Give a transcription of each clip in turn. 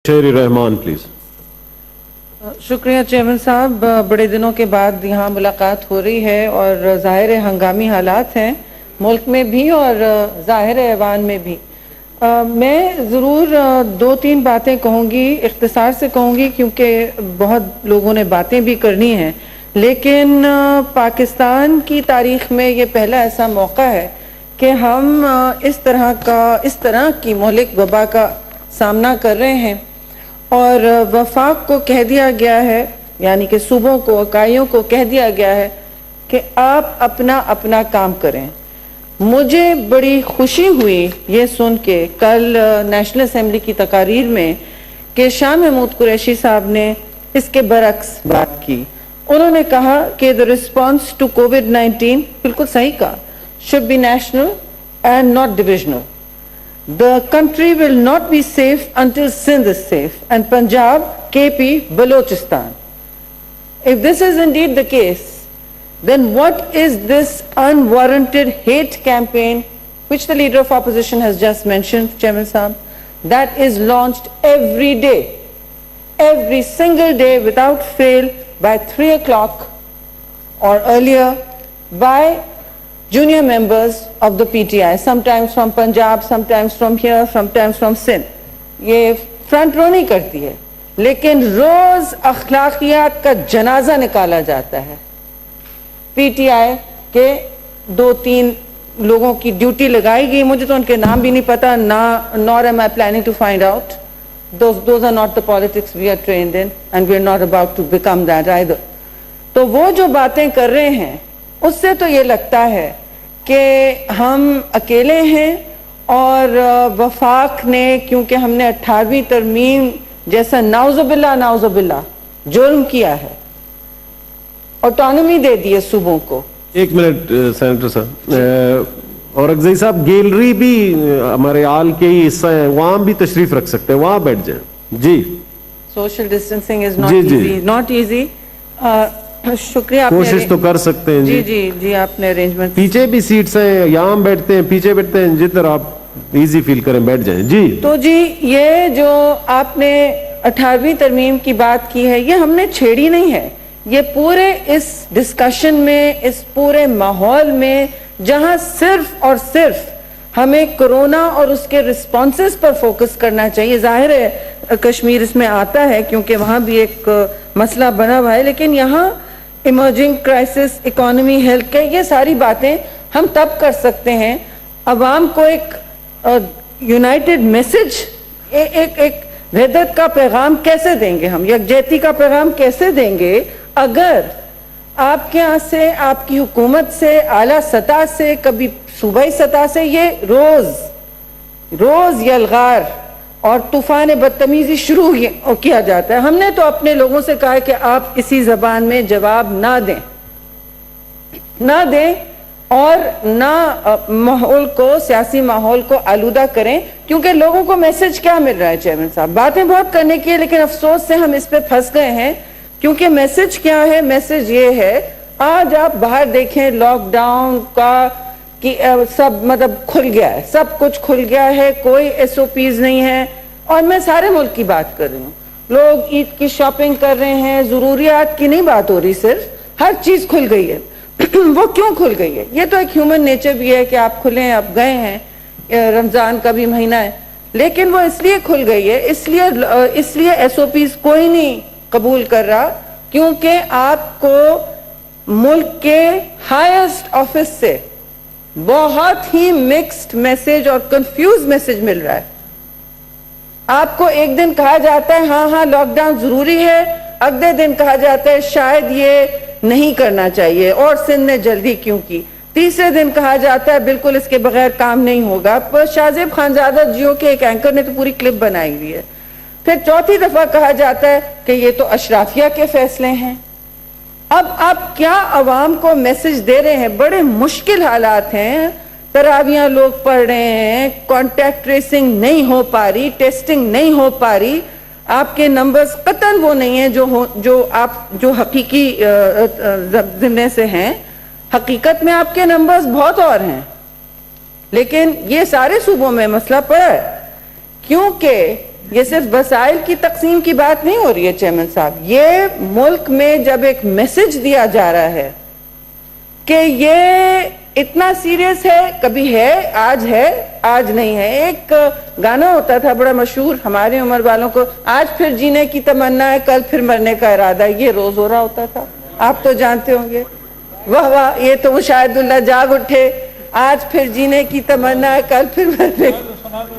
شہری رحمان پلیز. شکریہ چیئرمین صاحب. بڑے دنوں کے بعد یہاں ملاقات ہو رہی ہے اور ظاہر ہنگامی حالات ہیں ملک میں بھی اور ظاہر ایوان میں بھی. میں ضرور دو تین باتیں کہوں گی, اختصار سے کہوں گی کیونکہ بہت لوگوں نے باتیں بھی کرنی ہیں, لیکن پاکستان کی تاریخ میں یہ پہلا ایسا موقع ہے کہ ہم اس طرح کی مہلک وبا کا سامنا کر رہے ہیں اور وفاق کو کہہ دیا گیا ہے, یعنی کہ صوبوں کو, اکائیوں کو کہہ دیا گیا ہے کہ آپ اپنا کام کریں. مجھے بڑی خوشی ہوئی یہ سن کے کل نیشنل اسمبلی کی تقاریر میں کہ شاہ محمود قریشی صاحب نے اس کے برعکس بات کی. انہوں نے کہا کہ the response to COVID-19, بالکل صحیح کہا, should be national and not divisional. The country will not be safe until Sindh is safe and Punjab, KP, Balochistan. If this is indeed the case, then what is this unwarranted hate campaign which the leader of opposition has just mentioned, Chairman Sahab, that is launched every day, every single day without fail by 3 o'clock or earlier by junior members of the PTI, sometimes from Punjab, sometimes from here, sometimes from Sindh. یہ front رو نہیں کرتی ہے, لیکن روز اخلاقیات کا جنازہ نکالا جاتا ہے. پی ٹی آئی کے 2-3 لوگوں کی ڈیوٹی لگائی گئی, مجھے تو ان کے نام بھی نہیں پتا, nor am I planning to find out. Those are not the politics we are trained in and we are not about to become that either. تو وہ جو باتیں کر رہے ہیں اس سے تو یہ لگتا ہے کہ ہم اکیلے ہیں اور وفاق نے, کیونکہ ہم نے 18ویں ترمیم جیسا نعوذ باللہ جرم کیا ہے, آٹونومی دے دی ہے صوبوں کو. ایک منٹ سینیٹر صاحب, اور اگزئی صاحب گیلری بھی ہمارے آل کے ہی حصہ ہیں, وہاں بھی تشریف رکھ سکتے ہیں, وہاں بیٹھ جائیں. جی, social distancing is not easy. شکریہ, کوشش تو کر سکتے ہیں. جی آپ نے ارینجمنٹ, پیچھے بھی سیٹس ہیں, یہاں بیٹھتے ہیں, پیچھے بیٹھتے ہیں, جدھر آپ ایزی فیل کریں بیٹھ جائیں. جی, تو جی یہ جو آپ نے 18ویں ترمیم کی بات کی ہے, یہ ہم نے چھیڑی نہیں ہے. یہ پورے اس ڈسکشن میں, اس پورے ماحول میں جہاں صرف اور صرف ہمیں کرونا اور اس کے رسپانسز پر فوکس کرنا چاہیے. ظاہر ہے کشمیر اس میں آتا ہے کیونکہ وہاں بھی ایک مسئلہ بنا ہوا ہے, لیکن یہاں emerging crisis, economy, health care, یہ ساری باتیں ہم تب کر سکتے ہیں. عوام کو ایک یونائٹڈ میسج, ایک وحدت کا پیغام کیسے دیں گے ہم, یکجہتی کا پیغام کیسے دیں گے اگر آپ کے ہاں سے, آپ کی حکومت سے, اعلیٰ سطح سے, کبھی صوبائی سطح سے یہ روز یلغار اور طوفان بدتمیزی شروع کیا جاتا ہے. ہم نے تو اپنے لوگوں سے کہا ہے کہ آپ اسی زبان میں جواب نہ دیں اور نہ ماحول کو, سیاسی ماحول کو آلودہ کریں, کیونکہ لوگوں کو میسج کیا مل رہا ہے چیئرمین صاحب, باتیں بہت کرنے کی ہے لیکن افسوس سے ہم اس پہ پھنس گئے ہیں. کیونکہ میسج کیا ہے, میسج یہ ہے, آج آپ باہر دیکھیں لاک ڈاؤن کا کہ سب مطلب کھل گیا ہے, سب کچھ کھل گیا ہے, کوئی SOPs نہیں ہے. اور میں سارے ملک کی بات کر رہی ہوں, لوگ عید کی شاپنگ کر رہے ہیں, ضروریات کی نہیں بات ہو رہی, صرف ہر چیز کھل گئی ہے. وہ کیوں کھل گئی ہے؟ یہ تو ایک ہیومن نیچر بھی ہے کہ آپ کھلیں, آپ گئے ہیں, رمضان کا بھی مہینہ ہے, لیکن وہ اس لیے کھل گئی ہے, اس لیے SOPs کوئی نہیں قبول کر رہا کیونکہ آپ کو ملک کے ہائیسٹ آفس سے بہت ہی مکسڈ میسج اور کنفیوز میسج مل رہا ہے. آپ کو ایک دن کہا جاتا ہے ہاں لاک ڈاؤن ضروری ہے, اگلے دن کہا جاتا ہے شاید یہ نہیں کرنا چاہیے اور سندھ نے جلدی کیوں کی, تیسرے دن کہا جاتا ہے بالکل اس کے بغیر کام نہیں ہوگا. شاہزیب خانزادہ جیو کے ایک اینکر نے تو پوری کلپ بنائی ہوئی ہے. پھر چوتھی دفعہ کہا جاتا ہے کہ یہ تو اشرافیہ کے فیصلے ہیں. اب آپ کیا عوام کو میسج دے رہے ہیں؟ بڑے مشکل حالات ہیں, تراویاں لوگ پڑھ رہے ہیں, کانٹیکٹ ٹریسنگ نہیں ہو پا رہی, ٹیسٹنگ نہیں ہو پا رہی, آپ کے نمبرز قطعاً وہ نہیں ہیں جو حقیقی ذمے سے ہیں. حقیقت میں آپ کے نمبرز بہت اور ہیں, لیکن یہ سارے صوبوں میں مسئلہ پڑا ہے کیونکہ یہ صرف وسائل کی تقسیم کی بات نہیں ہو رہی ہے چیئرمین صاحب, یہ ملک میں جب ایک میسج دیا جا رہا ہے کہ یہ اتنا سیریس ہے, کبھی ہے آج نہیں ہے. ایک گانا ہوتا تھا بڑا مشہور ہماری عمر والوں کو, آج پھر جینے کی تمنا ہے کل پھر مرنے کا ارادہ ہے, یہ روز ہو رہا ہوتا تھا, آپ تو جانتے ہوں گے. واہ واہ, یہ تو مشاہد اللہ جاگ اٹھے, آج پھر جینے کی تمنا ہے کل پھر مرنے.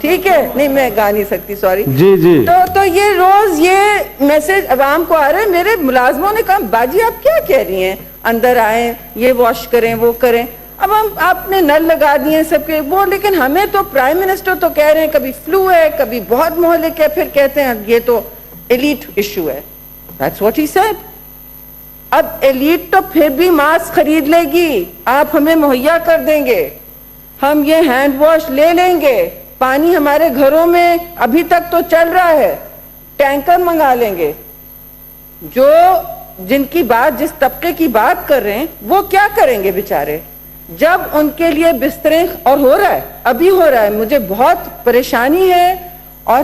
ٹھیک ہے, نہیں میں گا نہیں سکتی, سوری. جی تو یہ روز یہ میسج عوام کو آ رہا ہے. میرے ملازموں نے کہا باجی آپ کیا کہہ رہی ہیں, اندر آئیں, یہ واش کریں, وہ کریں. اب آپ نے نل لگا دیے سب کے وہ, لیکن ہمیں تو پرائم منسٹر تو کہہ رہے ہیں کبھی فلو ہے, کبھی بہت مہلک ہے, پھر کہتے ہیں یہ تو ایلیٹ ایشو ہے. That's what he said. اب ایلیٹ تو پھر بھی ماسک خرید لے گی, آپ ہمیں مہیا کر دیں گے, ہم یہ ہینڈ واش لے لیں گے, پانی ہمارے گھروں میں ابھی تک تو چل رہا ہے, ٹینکر منگا لیں گے. جو جن کی بات, جس طبقے کی بات کر رہے ہیں, وہ کیا کریں گے بیچارے جب ان کے لیے بستریں, اور ہو رہا ہے, ابھی ہو رہا ہے. مجھے بہت پریشانی ہے, اور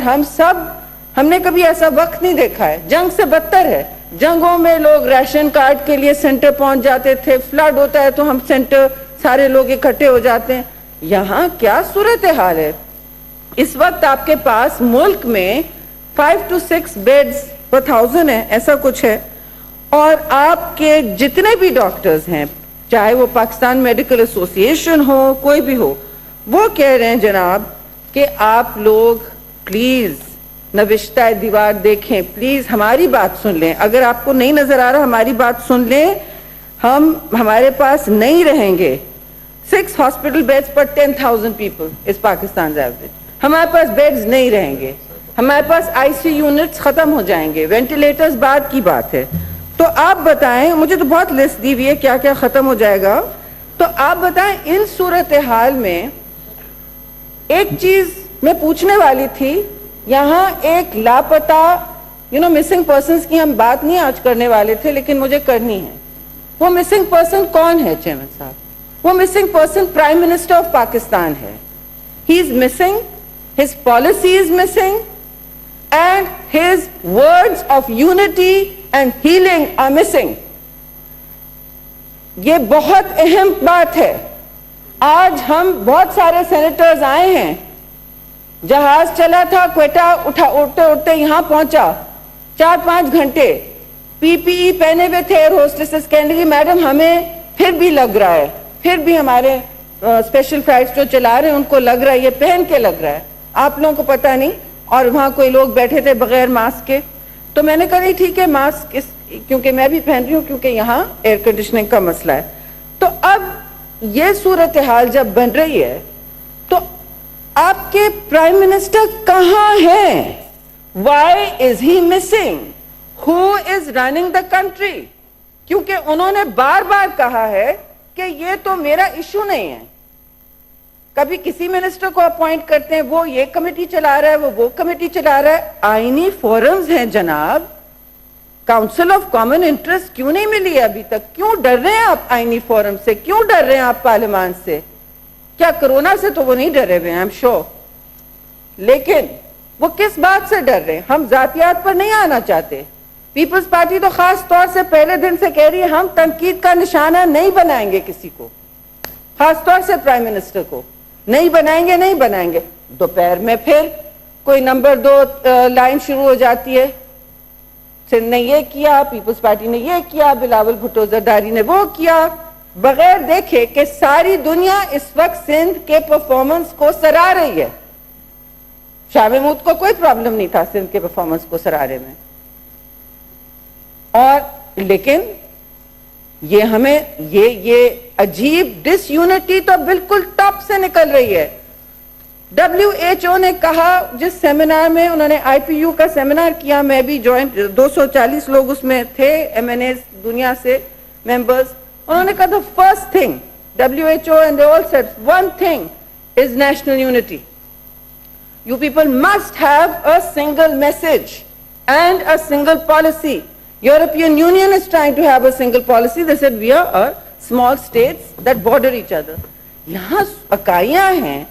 ہم نے کبھی ایسا وقت نہیں دیکھا ہے. جنگ سے بدتر ہے. جنگوں میں لوگ ریشن کارڈ کے لیے سینٹر پہنچ جاتے تھے, فلڈ ہوتا ہے تو ہم سینٹر سارے لوگ اکٹھے ہو جاتے ہیں. یہاں کیا صورتحال ہے اس وقت؟ آپ کے پاس ملک میں 5 to 6 بیڈز پر 1000 ہے, ایسا کچھ ہے. اور آپ کے جتنے بھی ڈاکٹرز ہیں, چاہے وہ پاکستان میڈیکل ایسوسی ایشن ہو, کوئی بھی ہو, وہ کہہ رہے ہیں جناب کہ آپ لوگ پلیز نوشتہ دیوار دیکھیں, پلیز ہماری بات سن لیں. اگر آپ کو نہیں نظر آ رہا, ہماری بات سن لیں. ہمارے پاس نہیں رہیں گے 6 hospital beds per 10,000 people is Pakistan's average. ہمارے پاس بیڈز نہیں رہیں گے, ہمارے پاس آئی سی یونٹس ختم ہو جائیں گے, وینٹیلیٹرز بعد کی بات ہے. تو آپ بتائیں, مجھے تو بہت لسٹ دی ہوئی ہے کیا کیا ختم ہو جائے گا. تو آپ بتائیں ان صورتحال میں ایک چیز میں پوچھنے والی تھی. یہاں ایک لاپتہ مسنگ پرسنز کی ہم بات نہیں آج کرنے والے تھے, لیکن مجھے کرنی ہے. وہ مسنگ پرسن کون ہے چیئرمین صاحب؟ وہ missing person prime minister of Pakistan ہے. He is missing, his policy is missing, and his words of unity and healing are missing. یہ بہت اہم بات ہے. آج ہم بہت سارے سینیٹرز آئے ہیں, جہاز چلا تھا کوئٹہ, اٹھتے اٹھتے یہاں پہنچا 4-5 گھنٹے, پی پی ای پہنے ہوئے تھے. ایئر ہوسٹسز کہنے لگی میڈم ہمیں پھر بھی لگ رہا ہے, پھر بھی ہمارے اسپیشل فلائٹس جو چلا رہے ہیں ان کو لگ رہا ہے, یہ پہن کے لگ رہا ہے, آپ لوگوں کو پتہ نہیں. اور وہاں کوئی لوگ بیٹھے تھے بغیر ماسک کے. تو میں نے کہا ٹھیک ہے ماسک, کیونکہ میں بھی پہن رہی ہوں, کیونکہ یہاں ایئر کنڈیشننگ کا مسئلہ ہے. تو اب یہ صورتحال جب بن رہی ہے تو آپ کے پرائم منسٹر کہاں ہیں؟ Why is he missing? Who is running the country? کیونکہ انہوں نے بار بار کہا ہے کہ یہ تو میرا ایشو نہیں ہے. کبھی کسی منسٹر کو اپوائنٹ کرتے ہیں, وہ یہ کمیٹی چلا رہا ہے, وہ کمیٹی چلا رہا ہے. آئینی فورمز ہیں جناب, کاؤنسل آف کامن انٹرسٹ کیوں نہیں ملی ہے ابھی تک؟ کیوں ڈر رہے ہیں آپ آئینی فورم سے؟ کیوں ڈر رہے ہیں آپ پارلیمان سے؟ کیا کرونا سے تو وہ نہیں ڈرے ہوئے ہیں, آئی ایم شیور, لیکن وہ کس بات سے ڈر رہے ہیں؟ ہم ذاتیات پر نہیں آنا چاہتے. پیپلز پارٹی تو خاص طور سے پہلے دن سے کہہ رہی ہے ہم تنقید کا نشانہ نہیں بنائیں گے کسی کو, خاص طور سے پرائم منسٹر کو نہیں بنائیں گے. دوپہر میں پھر کوئی نمبر 2 لائن شروع ہو جاتی ہے, سندھ نے یہ کیا, پیپلز پارٹی نے یہ کیا, بلاول بھٹو زرداری نے وہ کیا, بغیر دیکھے کہ ساری دنیا اس وقت سندھ کے پرفارمنس کو سراہ رہی ہے. شاہ محمود کو کوئی پرابلم نہیں تھا سندھ کے پرفارمنس کو سراہنے میں, اور لیکن یہ ہمیں یہ عجیب ڈس یونٹی تو بالکل ٹاپ سے نکل رہی ہے. WHO نے کہا, جس سیمینار میں انہوں نے آئی پی یو کا سیمینار کیا, میں بھی جوائنٹ, 240 لوگ اس میں تھے, MNAs دنیا سے ممبرز, انہوں نے کہا the first thing WHO and they all said one thing is national unity. You people must have a single message and a single policy. European Union is trying to have a single policy. They said we are small states that border each other. یہاں اکائیاں ہیں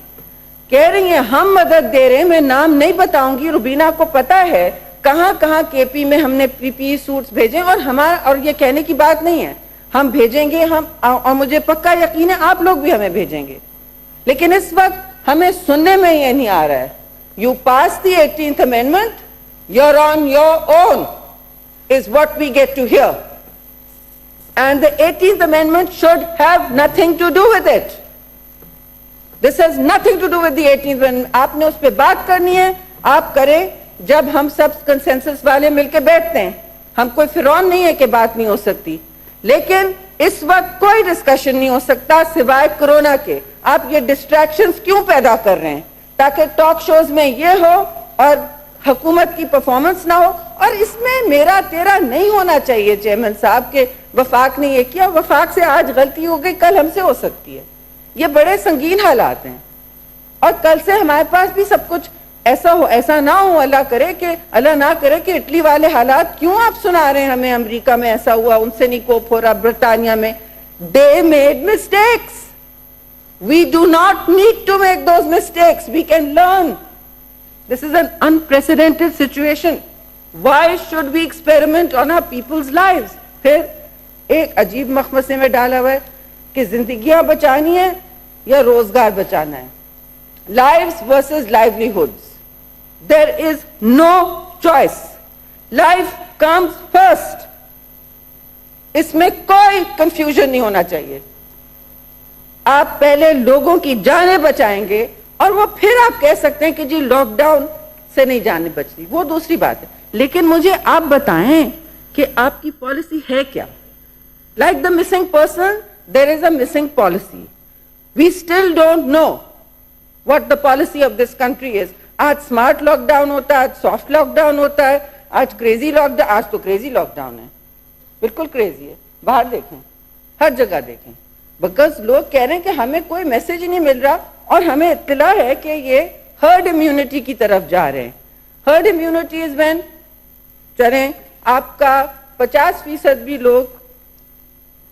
کہ کہہ رہی ہیں ہم مدد دے رہے ہیں. میں نام نہیں بتاؤں گی, روبینہ کو پتا ہے کہاں کہاں کے پی میں ہم نے پی پی سوٹس بھیجے, اور یہ کہنے کی بات نہیں ہے, ہم بھیجیں گے, اور مجھے پکا یقین ہے آپ لوگ بھی ہمیں بھیجیں گے. لیکن اس وقت ہمیں سننے میں یہ نہیں آ رہا ہے. You pass the 18th Amendment, you're on your own, is what we get to hear. And the 18th Amendment should have nothing to do with it. This has nothing to do with the 18th Amendment. آپ نے اس پہ بات کرنی ہے, آپ کریں جب ہم سب کنسنسس والے مل کے بیٹھتے ہیں. ہم کوئی فرعون نہیں ہے کہ بات نہیں ہو سکتی, لیکن اس وقت کوئی ڈسکشن نہیں ہو سکتا سوائے کرونا کے. آپ یہ ڈسٹریکشنز کیوں پیدا کر رہے ہیں؟ تاکہ ٹاک شوز میں یہ ہو اور حکومت کی پرفارمنس نہ ہو. اور اس میں میرا تیرا نہیں ہونا چاہیے چیئرمین صاحب کہ وفاق نے یہ کیا, وفاق سے آج غلطی ہو گئی, کل ہم سے ہو سکتی ہے. یہ بڑے سنگین حالات ہیں, اور کل سے ہمارے پاس بھی سب کچھ ایسا نہ ہو. اللہ نہ کرے کہ اٹلی والے حالات کیوں آپ سنا رہے ہیں ہمیں, امریکہ میں ایسا ہوا, ان سے نہیں کوپ ہو رہا, برطانیہ میں. They made mistakes. We do not need to make those mistakes. We can learn. This is an unprecedented situation. Why should we experiment on our people's lives? پھر ایک عجیب مخمصے میں ڈالا ہوا ہے کہ زندگیاں بچانی ہے یا روزگار بچانا ہے. Lives versus livelihoods. There is no choice. Life comes first. اس میں کوئی کنفیوژن نہیں ہونا چاہیے. آپ پہلے لوگوں کی جانیں بچائیں گے, اور وہ پھر آپ کہہ سکتے ہیں کہ جی لاک ڈاؤن سے نہیں جانیں بچتی, وہ دوسری بات ہے. لیکن مجھے آپ بتائیں کہ آپ کی پالیسی ہے کیا؟ Like the missing person, there is a missing policy. We still don't know what the policy of this country is. آج اسمارٹ لاک ڈاؤن ہوتا ہے, آج سافٹ لاک ڈاؤن ہوتا ہے, آج کریزی لاک ڈاؤن, آج تو کریزی لاک ڈاؤن ہے, بالکل کریزی ہے. باہر دیکھیں, ہر جگہ دیکھیں, بیکاز لوگ کہہ رہے ہیں کہ ہمیں کوئی میسج ہی نہیں مل رہا, اور ہمیں اطلاع ہے کہ یہ ہرڈ امیونٹی کی طرف جا رہے ہیں. ہرڈ امیونٹی از وین چلیں آپ کا 50% بھی لوگ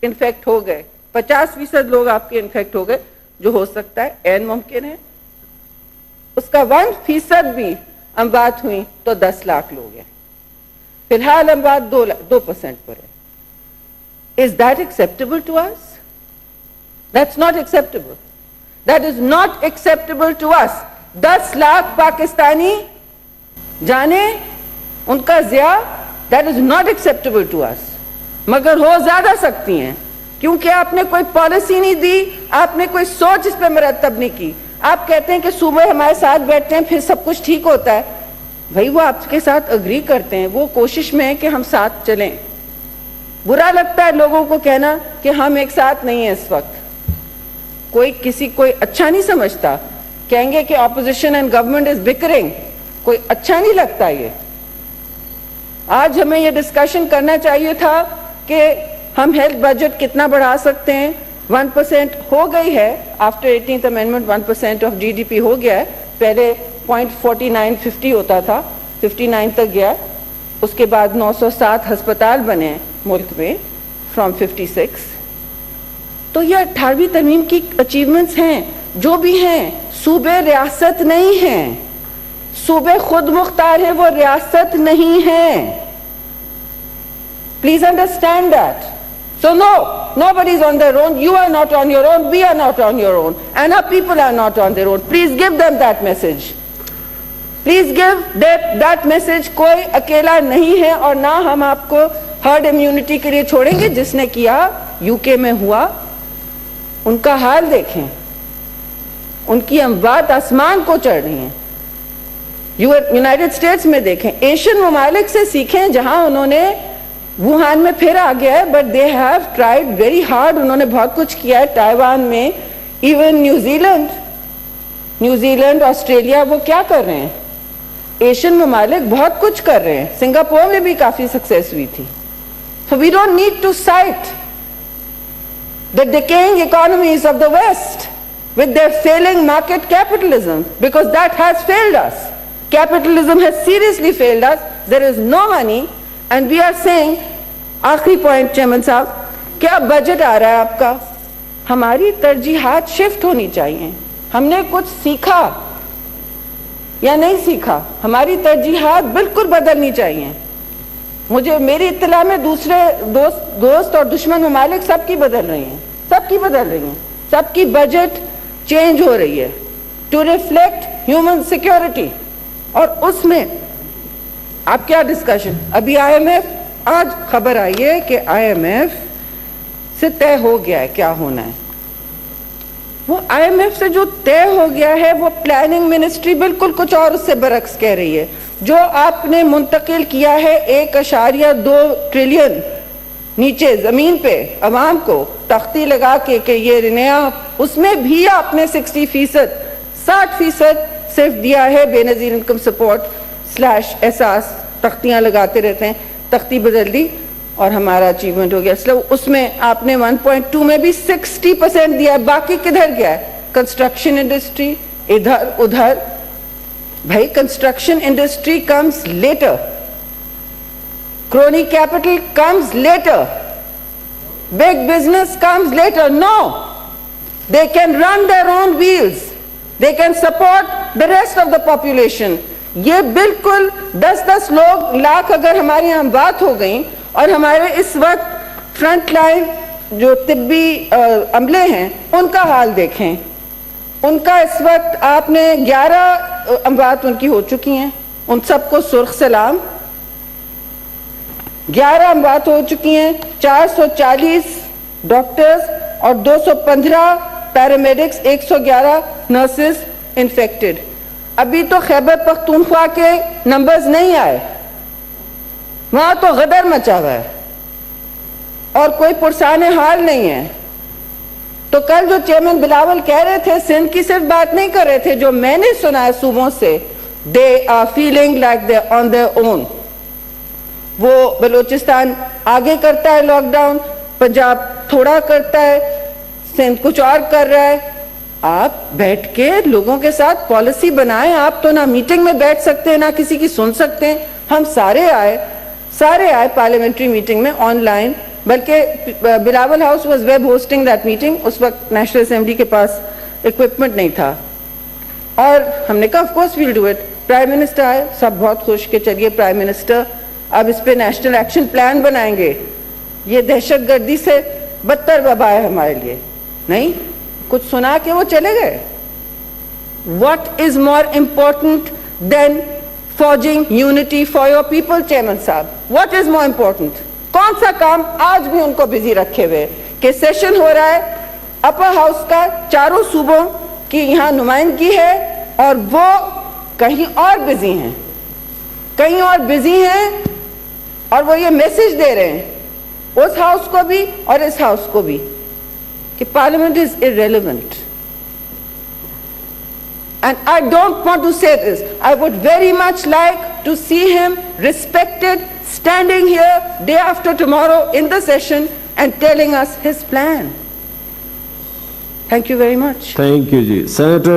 انفیکٹ ہو گئے, 50% لوگ آپ کے انفیکٹ ہو گئے, جو ہو سکتا ہے عین ممکن ہے. اس کا 1% بھی اموات ہوئی تو 10 لاکھ لوگ ہیں. فی الحال اموات 2% پر ہے. Is that acceptable to us? That's not acceptable. That is not acceptable to us. 10 lakh Pakistani جانے ان کا ضیاع, that is not acceptable to us. مگر ہو زیادہ سکتی ہیں, کیونکہ آپ نے کوئی پالیسی نہیں دی, آپ نے کوئی سوچ اس پہ مرتب نہیں کی. آپ کہتے ہیں کہ صوبے ہمارے ساتھ بیٹھتے ہیں پھر سب کچھ ٹھیک ہوتا ہے. بھائی وہ آپ کے ساتھ اگری کرتے ہیں, وہ کوشش میں ہے کہ ہم ساتھ چلیں. برا لگتا ہے لوگوں کو کہنا کہ ہم ایک ساتھ نہیں ہیں. اس وقت کوئی اچھا نہیں سمجھتا, کہیں گے کہ اپوزیشن اینڈ گورنمنٹ از بکرنگ, کوئی اچھا نہیں لگتا. یہ آج ہمیں یہ ڈسکشن کرنا چاہیے تھا کہ ہم ہیلتھ بجٹ کتنا بڑھا سکتے ہیں. 1% ہو گئی ہے after 18th amendment, 1% of G D P ہو گیا ہے. پہلے 0.4950 ہوتا تھا, 59 تک گیا. اس کے بعد 907 ہسپتال بنے ملک میں فرام 56. تو یہ 18ویں ترمیم کی اچیومنٹس ہیں. جو بھی ہیں صوبے ریاست نہیں ہیں, صوبے خود مختار ہیں, وہ ریاست نہیں ہیں. Please understand that. So no, nobody is on their own. You are not on your own. We are not on your own. And our people are not on their own. Please give them that message. Please give that message. کوئی اکیلا نہیں ہے, اور نہ ہم آپ کو herd immunity کے لیے چھوڑیں گے. جس نے کیا یو کے میں ہوا, ان کا حال دیکھیں, ان کی اموات آسمان کو چڑھ رہی ہیں. یونائٹڈ اسٹیٹس میں دیکھیں, ایشین ممالک سے سیکھیں جہاں انہوں نے ووہان میں پھر آ گیا ہے, but they have tried very hard. انہوں نے بہت کچھ کیا ہے. تائیوان میں, ایون نیوزی لینڈ آسٹریلیا, وہ کیا کر رہے ہیں؟ ایشین ممالک بہت کچھ کر رہے ہیں. سنگاپور میں بھی کافی سکسیس ہوئی تھی. So we don't need to cite the decaying economies of the West with their failing market capitalism, because that has failed us. Capitalism has seriously failed us. There is no money. And we are saying, آخری point chairman صاحب, کیا budget آ رہا ہے آپ کا, ہماری ترجیحات shift ہونی چاہیے. ہم نے کچھ سیکھا یا نہیں سیکھا. ہماری ترجیحات بالکل بدلنی چاہیے. مجھے میری اطلاع میں دوسرے دوست اور دشمن ممالک سب کی بدل رہی ہیں, سب کی بجٹ چینج ہو رہی ہے ٹو ریفلیکٹ ہیومن سیکیورٹی. اور اس میں آپ کیا ڈسکشن, ابھی آئی ایم ایف, آج خبر آئی ہے کہ آئی ایم ایف سے طے ہو گیا ہے کیا ہونا ہے. وہ آئی ایم ایف سے جو طے ہو گیا ہے وہ پلاننگ منسٹری بالکل کچھ اور اس سے برعکس کہہ رہی ہے. جو آپ نے منتقل کیا ہے 1.2 ٹریلین نیچے زمین پہ عوام کو تختی لگا کے کہ یہ نیا, اس میں بھی آپ نے 60% صرف دیا ہے بے نظیر انکم سپورٹ / احساس. تختیاں لگاتے رہتے ہیں, تختی بدل دی اور ہمارا اچیومنٹ ہو گیا. اس میں آپ نے 1.2 میں بھی 60% دیا ہے. باقی کدھر گیا ہے؟ کنسٹرکشن انڈسٹری ادھر ادھر. بھائی construction industry comes later, crony capital comes later, big business comes later. No, they can run their own wheels, they can support the rest of the population. یہ بالکل 10 لاکھ اگر ہماری یہاں بات ہو گئی اور ہمارے اس وقت فرنٹ لائن جو طبی عملے ہیں ان کا حال دیکھیں. ان کا اس وقت آپ نے 11 اموات ان کی ہو چکی ہیں, ان سب کو سرخ سلام. 11 اموات ہو چکی ہیں, 440 ڈاکٹرز اور 215 پیرامیڈکس, 111 نرسز انفیکٹڈ. ابھی تو خیبر پختونخوا کے نمبرز نہیں آئے, وہاں تو غدر مچا ہوا ہے اور کوئی پرسان حال نہیں ہے. تو کل جو چیئرمین بلاول کہہ رہے تھے, سندھ کی صرف بات نہیں کر رہے تھے, جو میں نے سنا ہے صوبوں سے, they are feeling like they're on their own. وہ بلوچستان آگے کرتا ہے لاک ڈاؤن, پنجاب تھوڑا کرتا ہے, سندھ کچھ اور کر رہا ہے. آپ بیٹھ کے لوگوں کے ساتھ پالیسی بنائیں. آپ تو نہ میٹنگ میں بیٹھ سکتے ہیں نہ کسی کی سن سکتے ہیں. ہم سارے آئے پارلیمنٹری میٹنگ میں آن لائن, بلکہ Bilawal house was web hosting that meeting. اس وقت نیشنل اسمبلی کے پاس اکوپمنٹ نہیں تھا اور ہم نے کہا of course we'll do it. Prime minister آئے, سب بہت خوش کہ چلیے پرائم منسٹر اب اس پہ نیشنل ایکشن پلان بنائیں گے. یہ دہشت گردی سے بدتر وبا ہے ہمارے لیے. نہیں, کچھ سنا کے وہ چلے گئے. What is more important than forging unity for your people, chairman صاحب? What is more important? کون سا کام آج بھی ان کو بزی رکھے ہوئے کہ سیشن ہو رہا ہے اپر ہاؤس کا, چاروں صوبوں کی یہاں نمائندگی ہے اور وہ کہیں اور بزی ہیں اور وہ یہ میسج دے رہے ہیں اس ہاؤس کو بھی اور اس ہاؤس کو بھی کہ parliament is irrelevant. And I don't want to say this. I would very much like to see him respected, standing here day after tomorrow in the session and telling us his plan. Thank you very much. Thank you ji. Senator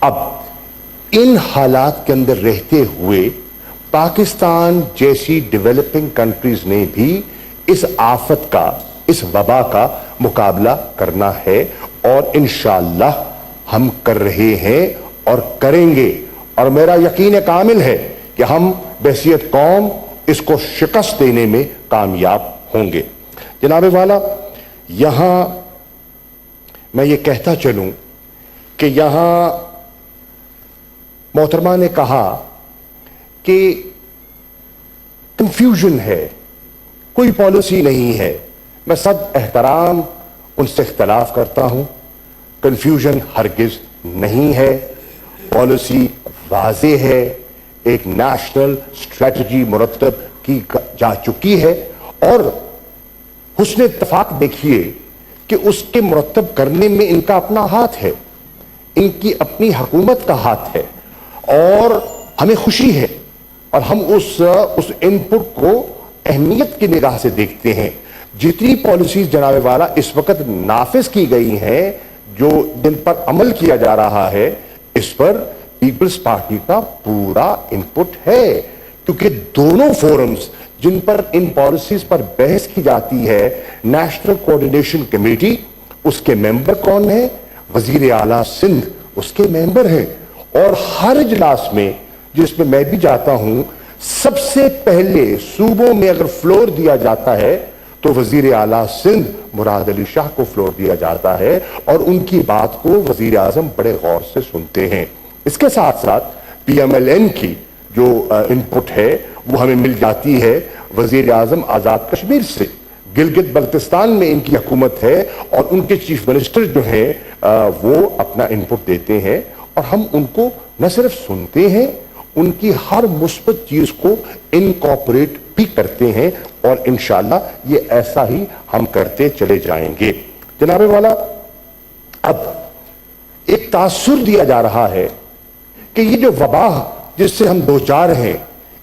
اب ان حالات کے اندر رہتے ہوئے پاکستان جیسی developing countries نے بھی اس آفت کا, اس وبا کا مقابلہ کرنا ہے, اور انشاءاللہ ہم کر رہے ہیں اور کریں گے, اور میرا یقین کامل ہے کہ ہم بحیثیت قوم اس کو شکست دینے میں کامیاب ہوں گے. جناب والا, یہاں میں یہ کہتا چلوں کہ یہاں محترمہ نے کہا کہ کنفیوژن ہے, کوئی پالیسی نہیں ہے. میں سب احترام ان سے اختلاف کرتا ہوں. کنفیوژن ہرگز نہیں ہے, پالیسی واضح ہے, ایک نیشنل اسٹریٹجی مرتب کی جا چکی ہے, اور حسن اتفاق دیکھیے کہ اس کے مرتب کرنے میں ان کا اپنا ہاتھ ہے, ان کی اپنی حکومت کا ہاتھ ہے, اور ہمیں خوشی ہے, اور ہم اس ان پٹ کو اہمیت کی نگاہ سے دیکھتے ہیں. جتنی پالیسیز جناب والا اس وقت نافذ کی گئی ہیں, جو جن پر عمل کیا جا رہا ہے, اس پر پیپلز پارٹی کا پورا انپٹ ہے, کیونکہ دونوں فورمز جن پر ان پالیسیز پر بحث کی جاتی ہے, نیشنل کوارڈینیشن کمیٹی, اس کے ممبر کون ہیں؟ وزیر اعلیٰ سندھ اس کے ممبر ہیں, اور ہر اجلاس میں جس میں میں بھی جاتا ہوں, سب سے پہلے صوبوں میں اگر فلور دیا جاتا ہے تو وزیر اعلیٰ سندھ مراد علی شاہ کو فلور دیا جاتا ہے, اور ان کی بات کو وزیر اعظم بڑے غور سے سنتے ہیں. اس کے ساتھ ساتھ پی ایم ایل این کی جو انپٹ ہے وہ ہمیں مل جاتی ہے وزیر اعظم آزاد کشمیر سے. گلگت بلتستان میں ان کی حکومت ہے, اور ان کے چیف منسٹر جو ہیں وہ اپنا انپٹ دیتے ہیں, اور ہم ان کو نہ صرف سنتے ہیں, ان کی ہر مثبت چیز کو انکارپوریٹ بھی کرتے ہیں, اور انشاءاللہ یہ ایسا ہی ہم کرتے چلے جائیں گے. جناب والا, اب ایک تاثر دیا جا رہا ہے کہ یہ جو وبا جس سے ہم دوچار ہیں,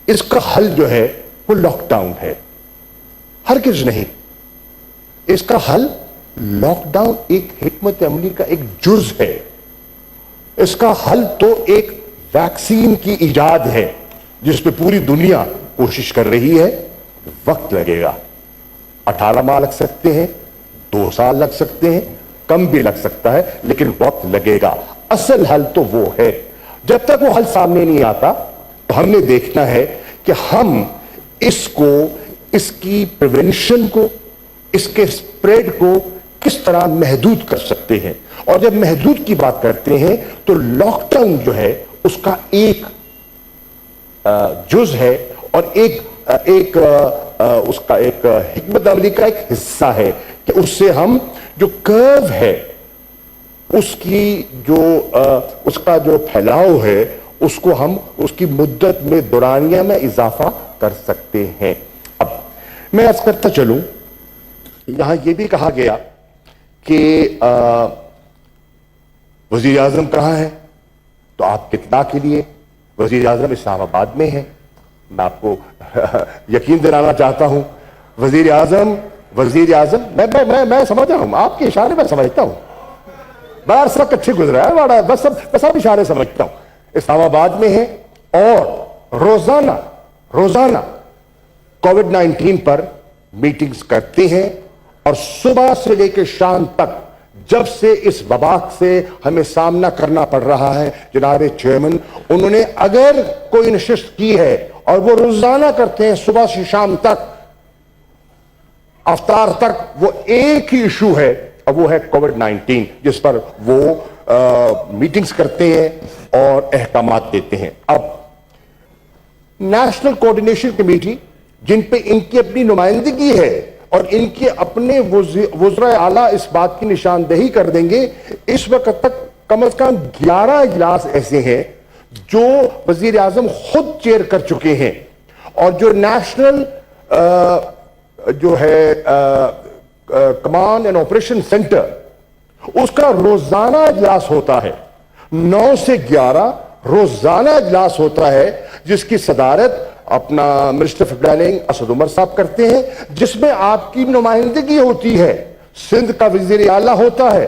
اس کا حل جو ہے وہ لاک ڈاؤن ہے. ہرگز نہیں. اس کا حل لاک ڈاؤن ایک حکمت عملی کا ایک جز ہے. اس کا حل تو ایک ویکسین کی ایجاد ہے جس پہ پوری دنیا کوشش کر رہی ہے. وقت لگے گا, 18 ماہ لگ سکتے ہیں, 2 سال لگ سکتے ہیں, کم بھی لگ سکتا ہے, لیکن وقت لگے گا. اصل حل تو وہ ہے. جب تک وہ حل سامنے نہیں آتا تو ہم نے دیکھنا ہے کہ ہم اس کو, اس کی پریونشن کو, اس کے سپریڈ کو کس طرح محدود کر سکتے ہیں. اور جب محدود کی بات کرتے ہیں تو لاک ڈاؤن جو ہے اس کا ایک جز ہے, اور اس کا ایک حکمت عملی کا ایک حصہ ہے کہ اس سے ہم جو کرو ہے, اس کی جو اس کا جو پھیلاؤ ہے, اس کو ہم اس کی مدت میں دورانیہ میں اضافہ کر سکتے ہیں. اب میں عرض کرتا چلوں, یہاں یہ بھی کہا گیا کہ وزیر اعظم کہاں ہے, تو آپ اطلاع کے لیے وزیر اعظم اسلام آباد میں ہے. میں آپ کو یقین دلانا چاہتا ہوں, وزیر اعظم میں سمجھ رہا ہوں, آپ کے اشارے میں سمجھتا ہوں, بڑا عرصہ اچھے گزرا ہے, بس اب اشارے سمجھتا ہوں. اسلام آباد میں ہے, اور روزانہ کووڈ-19 پر میٹنگز کرتے ہیں, اور صبح سے لے کے شام تک جب سے اس وبا سے ہمیں سامنا کرنا پڑ رہا ہے, جناب چیئرمین, انہوں نے اگر کوئی نشست کی ہے, اور وہ روزانہ کرتے ہیں صبح سے شام تک, افطار تک, وہ ایک ہی ایشو ہے, اور وہ ہے کووڈ-19, جس پر وہ میٹنگز کرتے ہیں اور احکامات دیتے ہیں. اب نیشنل کوارڈینیشن کمیٹی, جن پہ ان کی اپنی نمائندگی ہے, اور ان کے اپنے وزراء اعلیٰ اس بات کی نشاندہی کر دیں گے, اس وقت تک کم از کم 11 اجلاس ایسے ہیں جو وزیر اعظم خود چیئر کر چکے ہیں, اور جو نیشنل جو ہے کمانڈ اینڈ آپریشن سینٹر, اس کا روزانہ اجلاس ہوتا ہے, 9 سے 11 روزانہ اجلاس ہوتا ہے, جس کی صدارت اپنا minister of planning Asad Umar صاحب کرتے ہیں, جس میں آپ کی نمائندگی ہوتی ہے. سندھ کا وزیر اعلیٰ ہوتا ہے,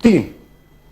3,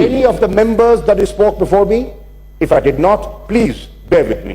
Any of the members that spoke before me, if I did not, please bear with me.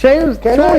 Can I?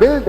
build.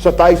27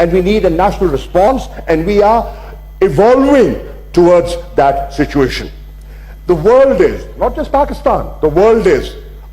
and we need a national response, and we are evolving towards that situation. The world is, not just Pakistan, the world is.